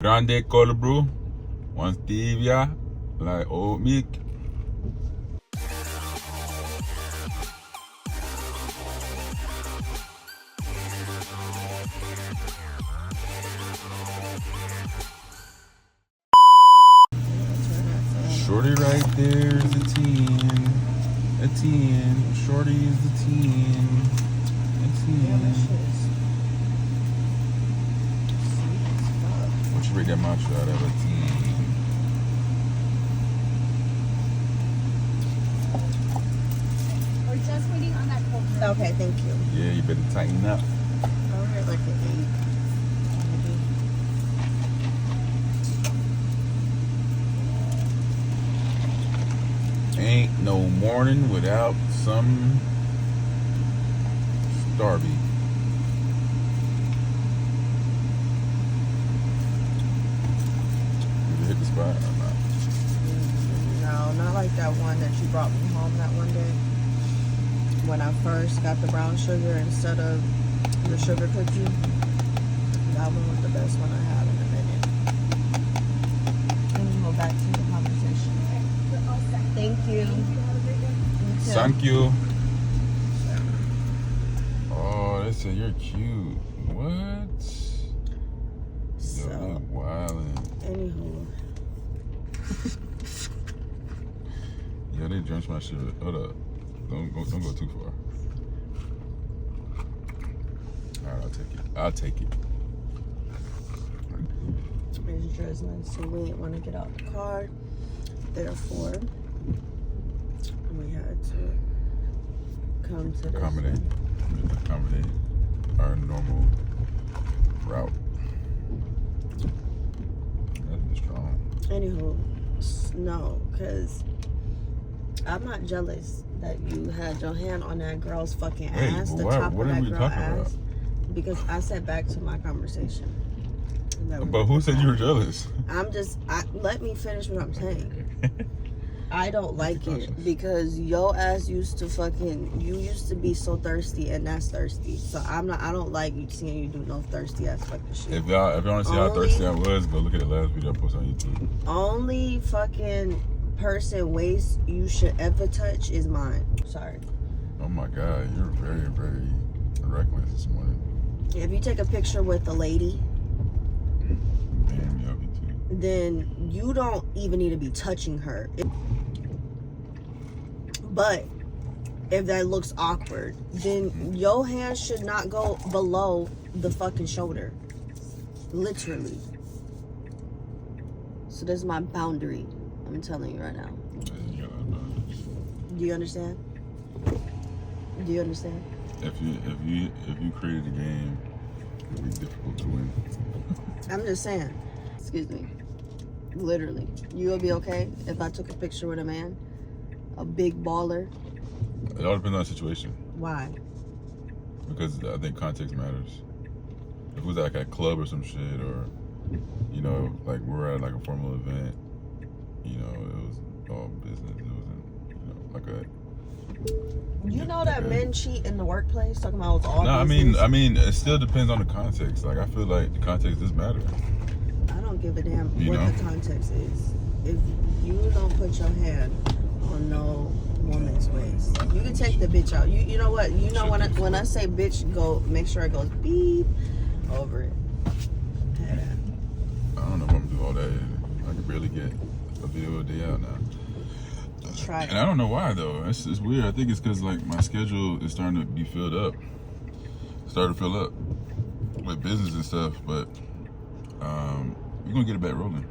Grande cold brew, one stevia, like oat milk. Shorty right there is a 10. A 10. Shorty is a 10. A 10. What you rate that matcha out of a 10? We're just waiting on that cold brew. Okay, thank you. Yeah, you better tighten up. Over like an 8. Ain't no morning without some Starby. Did you hit the spot or not? No, not like that one that you brought me home that one day. When I first got the brown sugar instead of the sugar cookie. That one was the best one I had in a minute. Let me go back to the conversation. Thank you. Thank you. Oh, they said you're cute. What? So, Yo, wildin'. anywho. Yeah, they drenched my shit. Hold up. Don't go too far. Alright, I'll take it. I'll take it. It's drizzling, so we didn't want to get out the car. Therefore, we had to come to this. Accommodate our normal route. That's strong. Anywho, no, because I'm not jealous that you had your hand on that girl's fucking ass, the top of that girl's ass. Because I said back to my conversation. But who said you were jealous? Let me finish what I'm saying. I don't like it because your ass you used to be so thirsty, and that's thirsty. So I don't like seeing you do no thirsty ass fucking shit. If y'all want to see how thirsty I was, go look at the last video I posted on YouTube. Only fucking person waist you should ever touch is mine. Sorry. Oh my God, you're very, very reckless this morning. If you take a picture with a lady, Damn, you too. then you don't even need to be touching her. But if that looks awkward, then your hand should not go below the fucking shoulder. Literally. So this is my boundary. I'm telling you right now. Do you understand? Do you understand? If you created a game, it would be difficult to win. I'm just saying. Excuse me. Literally. You would be okay if I took a picture with a man? A big baller? It all depends on the situation. Why? Because I think context matters. If it was like at a club or some shit, or, you know, like we're at like a formal event, you know, it was all business. It wasn't, you know, like a... You know that men cheat in the workplace? Talking about it's all No, business? I mean, it still depends on the context. Like, I feel like the context does matter. I don't give a damn You what know? the context is. If you don't put your hand on no woman's waist, you can take the bitch out. You know what? You know when I say bitch, go make sure it goes beep over it. I don't know if I'm gonna do all that. I can barely get a video a day out now. Try it. And I don't know why though. It's weird. I think it's because like my schedule is starting to be filled up. Started to fill up with business and stuff, but we're gonna get it back rolling.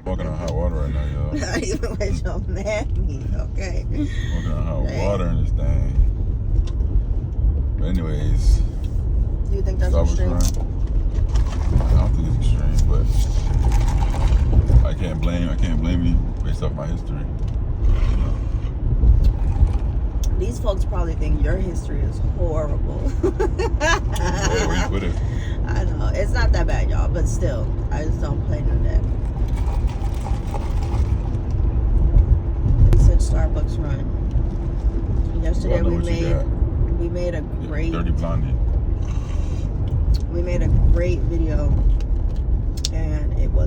Walking on hot water right now, y'all. Not even with your mammy, okay? Walking on hot water in this thing. But anyways, Do you think that's extreme? I don't think it's extreme, but I can't blame you based off my history. These folks probably think your history is horrible. Where you put it? I know. It's not that bad, y'all, but still, I just don't play none of that. He said Starbucks run. Yesterday we made a great Dirty Blondie. we made a great video, and it was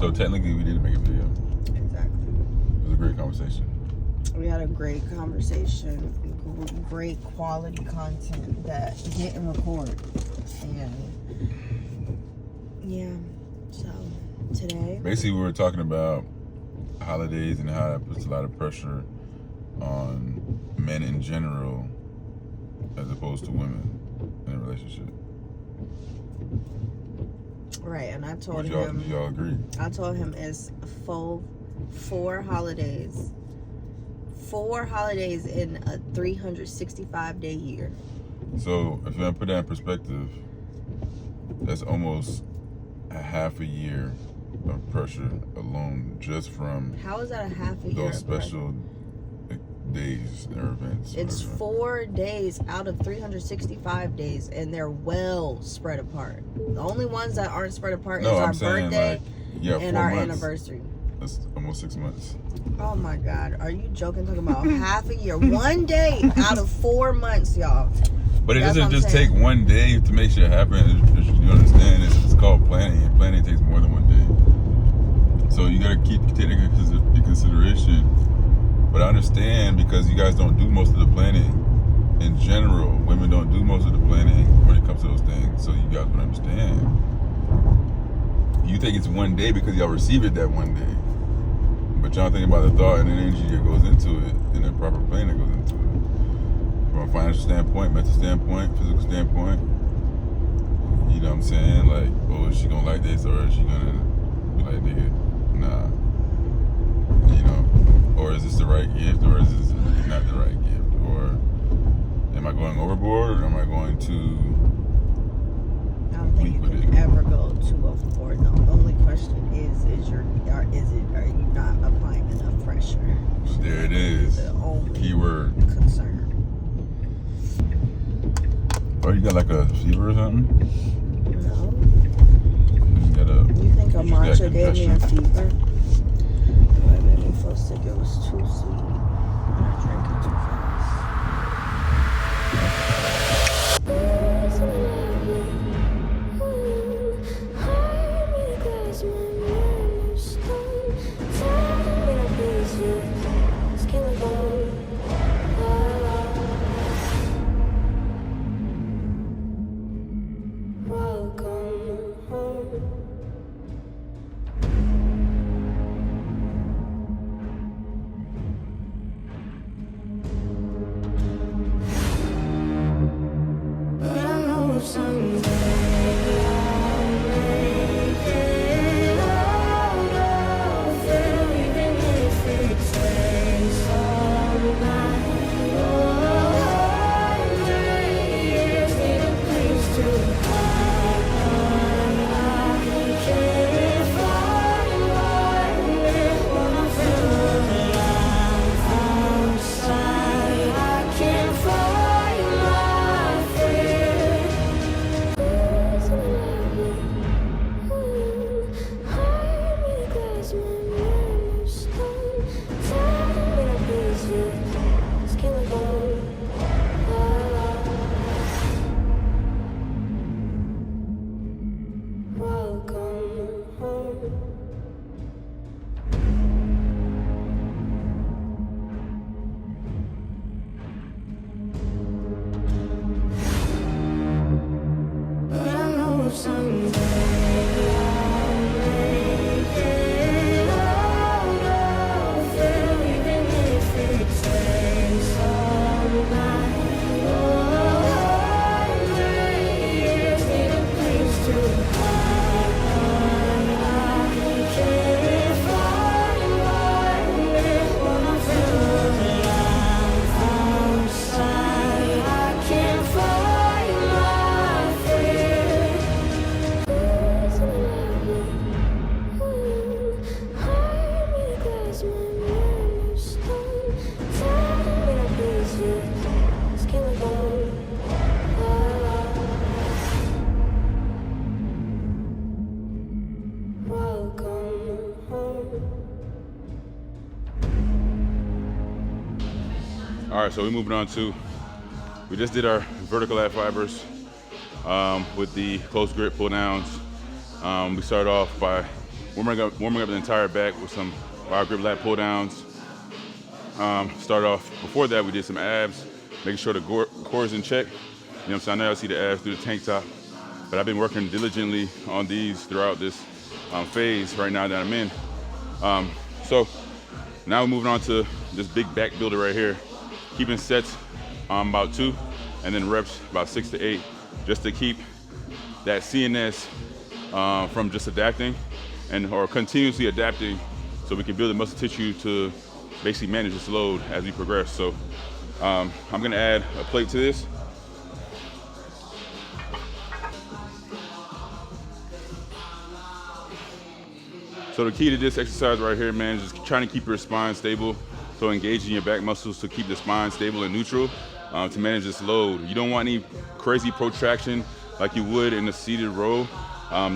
So technically, we did make a video. Exactly. It was a great conversation. We had a great conversation, great quality content that didn't record. And yeah, so today. Basically, we were talking about holidays and how that puts a lot of pressure on men in general as opposed to women in a relationship. Right, and I told Do him. y'all agree? I told him it's four holidays. 4 holidays in a 365-day year. So if you want to put that in perspective, that's almost a half a year of pressure alone just from How is that a half a year? those special days or events. It's 4 days out of 365 days, and they're well spread apart. The only ones that aren't spread apart is our birthday and our anniversary. That's almost 6 months. Oh my God, are you joking? Talking about half a year, 1 day out of 4 months, y'all. But it doesn't just take 1 day to make shit happen. You understand? It's called planning, and planning takes more than 1 day. So you gotta take it into consideration. But I understand because you guys don't do most of the planning. In general, women don't do most of the planning when it comes to those things. So you guys can understand. You think it's 1 day because y'all receive it that 1 day. But y'all think about the thought and the energy that goes into it and the proper planning that goes into it. From a financial standpoint, mental standpoint, physical standpoint. You know what I'm saying? Like, oh, is she gonna like this or is she gonna be like, nigga, nah. You know? Or is this the right gift or is this not the right gift? Or am I going overboard or am I going to I don't think you can ever go too overboard. The only question is are you not applying enough pressure? There it is. The only keyword concern. Oh, you got like a fever or something? No. You think a matcha gave me a fever? It made me feel sick. It was too sweet. And I drank it too All right, so we're moving on to, we just did our vertical ab fibers with the close grip pull downs. We started off by warming up the entire back with some wide grip lat pull downs. Start off, before that we did some abs, making sure the core is in check. You know what I'm saying? I know y'all see the abs through the tank top, but I've been working diligently on these throughout this phase right now that I'm in. So now we're moving on to this big back builder right here, keeping sets about 2 and then reps about 6 to 8, just to keep that CNS from just adapting or continuously adapting, so we can build the muscle tissue to basically manage this load as we progress. So I'm gonna add a plate to this. So the key to this exercise right here, man, is just trying to keep your spine stable. So engaging your back muscles to keep the spine stable and neutral to manage this load. You don't want any crazy protraction like you would in a seated row.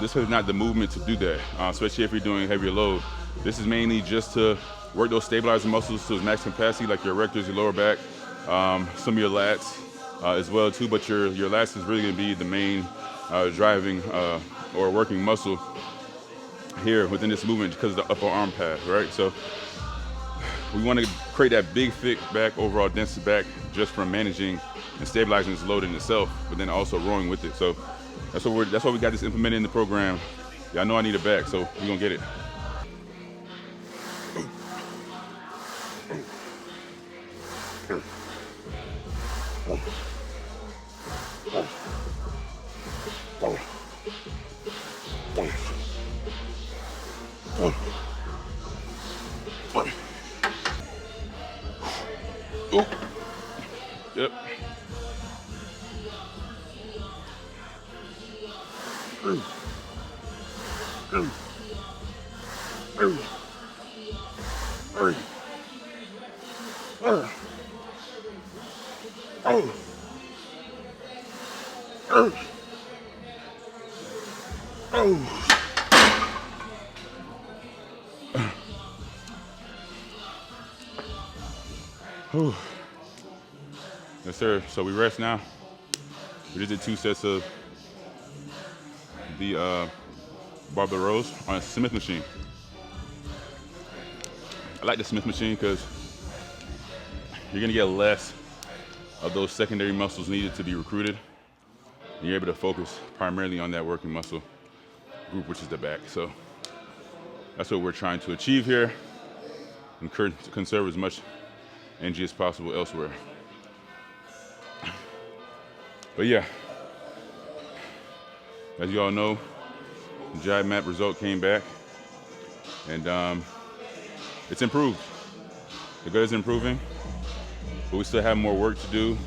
This is not the movement to do that, especially if you're doing heavier load. This is mainly just to work those stabilizing muscles to its max capacity, like your erectors, your lower back, some of your lats as well too, but your lats is really gonna be the main driving or working muscle here within this movement because of the upper arm pad, right? So we want to create that big, thick back, overall dense back, just from managing and stabilizing this load in itself, but then also rowing with it. So that's why we got this implemented in the program. Y'all know I need a back, so we're gonna get it. Yep. Yes, sir. So we rest now. We just did 2 sets of the barbell rows on a Smith machine. I like the Smith machine because you're gonna get less of those secondary muscles needed to be recruited, and you're able to focus primarily on that working muscle group, which is the back. So that's what we're trying to achieve here, and conserve as much energy as possible elsewhere. But yeah, as you all know, the jive map result came back, and it's improved. The gut is improving, but we still have more work to do.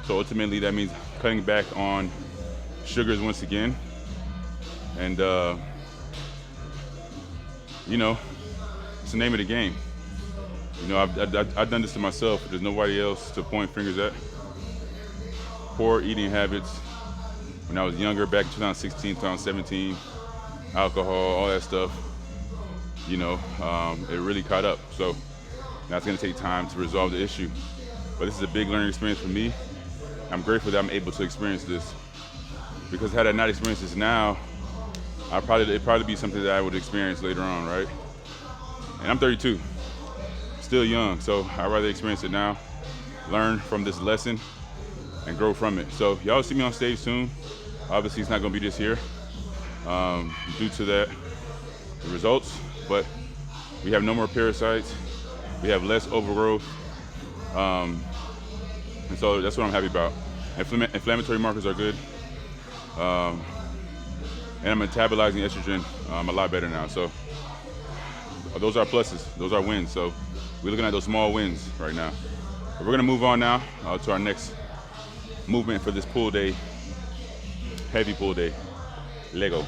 So ultimately that means cutting back on sugars once again. And you know, it's the name of the game. You know, I've done this to myself. There's nobody else to point fingers at. Poor eating habits when I was younger, back in 2016, 2017, alcohol, all that stuff, you know, it really caught up. So that's gonna take time to resolve the issue. But this is a big learning experience for me. I'm grateful that I'm able to experience this, because had I not experienced this now, it'd probably be something that I would experience later on, right? And I'm 32, still young, so I'd rather experience it now, learn from this lesson, and grow from it. So y'all see me on stage soon. Obviously it's not gonna be this year due to the results, but we have no more parasites, we have less overgrowth, and so that's what I'm happy about. Inflammatory markers are good, and I'm metabolizing estrogen a lot better now. So those are pluses, those are wins. So we're looking at those small wins right now. But we're gonna move on now to our next movement for this pull day, heavy pull day, Lego.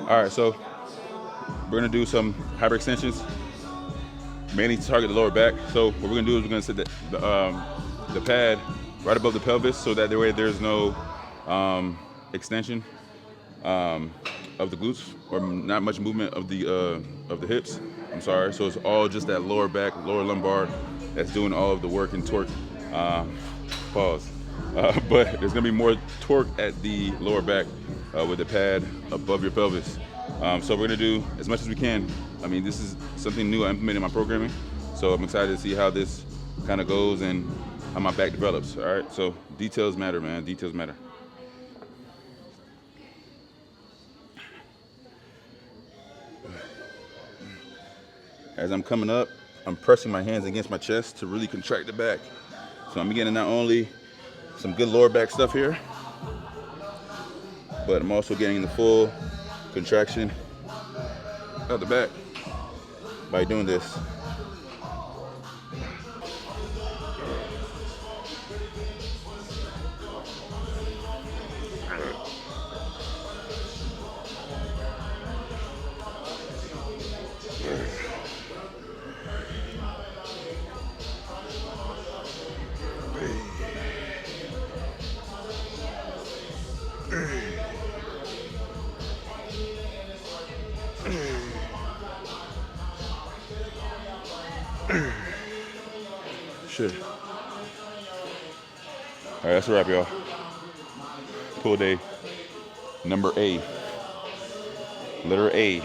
All right, so we're gonna do some hyper extensions, mainly to target the lower back. So what we're gonna do is we're gonna set the pad right above the pelvis, so that way there's no extension of the glutes, or not much movement of the hips. I'm sorry. So it's all just that lower back, lower lumbar that's doing all of the work and torque. Pause. But there's gonna be more torque at the lower back with the pad above your pelvis. So we're gonna do as much as we can. I mean, this is something new I implemented in my programming, so I'm excited to see how this kind of goes and how my back develops. All right. So details matter, man. Details matter. As I'm coming up, I'm pressing my hands against my chest to really contract the back. So I'm getting not only some good lower back stuff here, but I'm also getting the full contraction of the back by doing this. Shit. All right, that's a wrap, y'all. Pull day number A. Letter A.